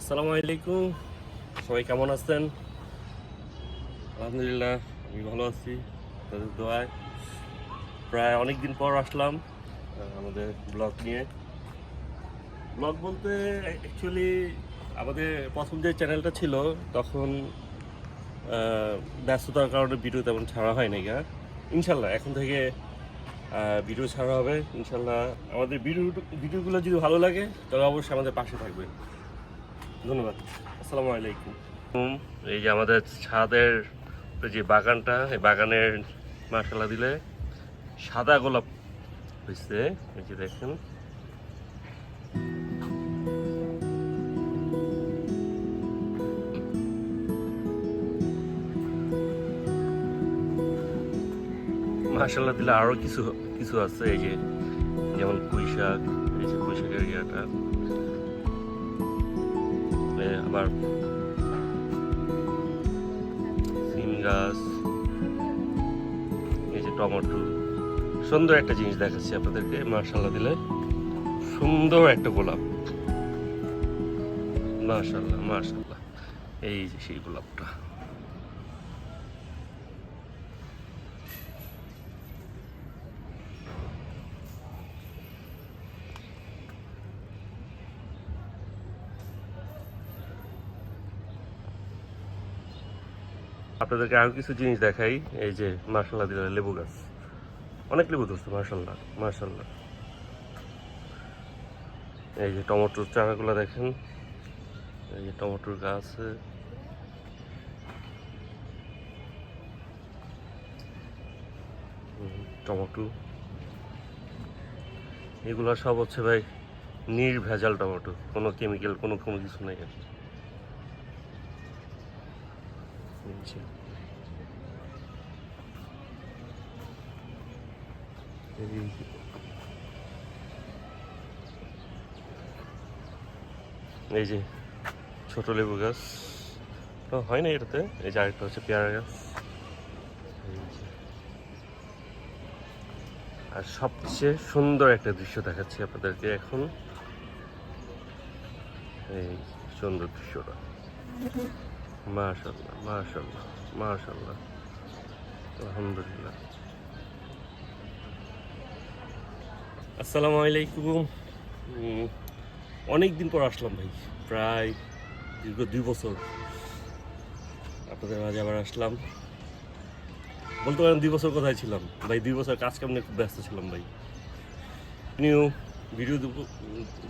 আসসালামু আলাইকুম। সবাই কেমন আছেন? আলহামদুলিল্লাহ, আমি ভালো আছি তাদের দোয়ায়। প্রায় অনেক দিন পর আসলাম আমাদের ব্লগ নিয়ে। ব্লগ বলতে অ্যাকচুয়ালি আমাদের প্রথম যে চ্যানেলটা ছিল তখন আহ, ব্যস্ততার কারণে ভিডিও তেমন ছাড়া হয় নাই। ইনশাল্লাহ এখন থেকে ভিডিও ছাড়া হবে ইনশাল্লাহ। আমাদের ভিডিওগুলো যদি ভালো লাগে তবে অবশ্যই আমাদের পাশে থাকবেন। ধন্যবাদ। আসসালামু আলাইকুম। এই যে আমাদের ছাদের যে বাগানটা, এই বাগানের মাশাআল্লাহ দিলে সাদা গোলাপ হয়েছে। এই যে দেখেন, মাশাআল্লাহ দিলে আরো কিছু কিছু আছে। এই যে যেমন পুঁই শাক, এই যে পুঁই শাকের ইয়াটা, আবার সিম গাছ, এই যে টমেটো। সুন্দর একটা জিনিস দেখাচ্ছি আপনাদেরকে। মাশাআল্লাহ দিলে সুন্দর একটা গোলাপ। মাশাআল্লাহ মাশাআল্লাহ, এই যে সেই গোলাপটা। আপনাদেরকে আরো কিছু জিনিস দেখাই। এই যে মাশাআল্লাহ দিলে লেবু গাছ, অনেক লেবু ধরছে। মাশাআল্লাহ মাশাআল্লাহ। এই যে টমেটোর চারাগুলো দেখেন, এই যে টমেটোর গাছ, টমেটো, এগুলো সব হচ্ছে ভাই নির্ভেজাল টমেটো, কোনো কেমিক্যাল কোনো কোনো কিছু নেই আর কি। এই যে ছোট লেবু গাছ হয় না এটাতে। এই যে আরেকটা হচ্ছে পেয়ারা গাছ। আর সবচেয়ে সুন্দর একটা দৃশ্য দেখাচ্ছি আপনাদেরকে এখন। এই সুন্দর দৃশ্যটা, মাশাআল্লাহ মাশাআল্লাহ মাশাআল্লাহ, আলহামদুলিল্লাহ। আসসালামু আলাইকুম। অনেক দিন পর আসলাম ভাই, প্রায় দীর্ঘ 2 বছর আপনাদের মাঝে আবার আসলাম। বলতে পারেন 2 বছর কোথায় ছিলাম ভাই, 2 বছর কাজ কাম নিয়ে খুব ব্যস্ত ছিলাম ভাই। নিউ ভিডিও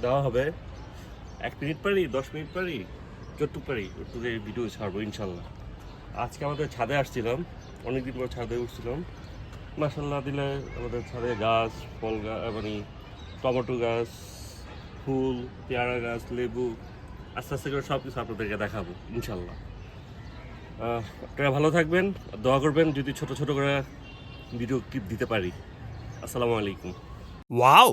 দেওয়া হবে, 1 মিনিট পারি, 10 মিনিট পারি, যতটুকু পারি ওটুকু ভিডিও ছাড়বো ইনশাল্লাহ। আজকে আমাদের ছাদে আসছিলাম, অনেকদিন পর ছাদে উঠছিলাম। মাশাল্লাহ দিলে আমাদের ছাদে গাছ, ফল গাছ, মানে টমেটো গাছ, ফুল, পেয়ারা গাছ, লেবু, আস্তে আস্তে করে সব কিছু আপনাদেরকে দেখাবো ইনশাল্লাহ। আপনারা ভালো থাকবেন, দোয়া করবেন যদি ছোট ছোট করে ভিডিও ক্লিপ দিতে পারি। আসসালামু আলাইকুম। Wow!